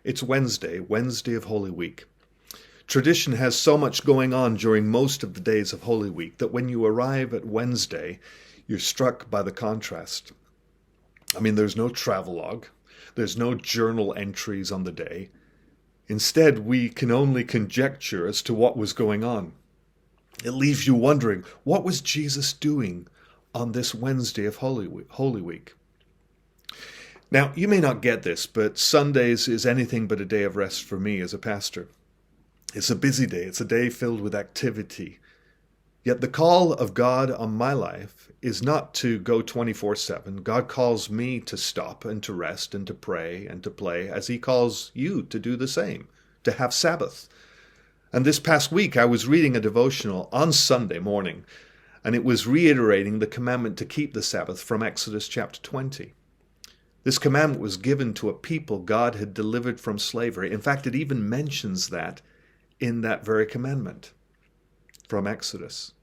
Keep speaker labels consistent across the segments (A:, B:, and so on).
A: It's Wednesday, Wednesday of Holy Week. Tradition has so much going on during most of the days of Holy Week that when you arrive at Wednesday, you're struck by the contrast. I mean, there's no travelogue, there's no journal entries on the day. Instead, we can only conjecture as to what was going on. It leaves you wondering, what was Jesus doing on this Wednesday of Holy Week? Now, you may not get this, but Sundays is anything but a day of rest for me as a pastor. It's a busy day. It's a day filled with activity. Yet the call of God on my life is not to go 24/7. God calls me to stop and to rest and to pray and to play, as he calls you to do the same, to have Sabbath. And this past week, I was reading a devotional on Sunday morning, and it was reiterating the commandment to keep the Sabbath from Exodus chapter 20. This commandment was given to a people God had delivered from slavery. In fact, it even mentions that in that very commandment from Exodus.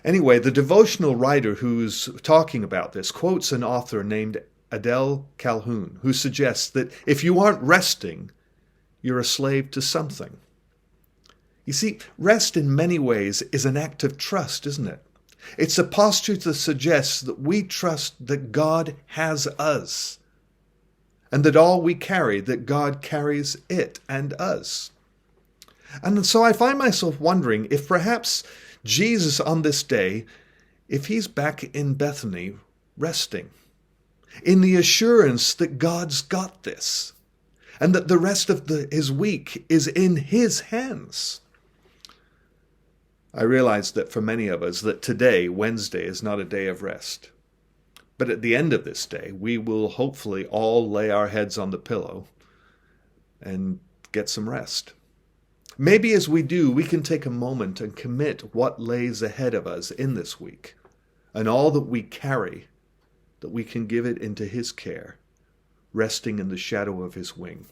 A: Anyway, the devotional writer who's talking about this quotes an author named Adele Calhoun, who suggests that if you aren't resting, you're a slave to something. You see, rest in many ways is an act of trust, isn't it? It's a posture that suggests that we trust that God has us, and that all we carry, that God carries it and us. And so I find myself wondering if perhaps Jesus on this day, if he's back in Bethany resting, in the assurance that God's got this, and that the rest of his week is in his hands. I realize that for many of us that today, Wednesday, is not a day of rest. But at the end of this day, we will hopefully all lay our heads on the pillow and get some rest. Maybe as we do, we can take a moment and commit what lays ahead of us in this week, and all that we carry, that we can give it into his care, resting in the shadow of his wing.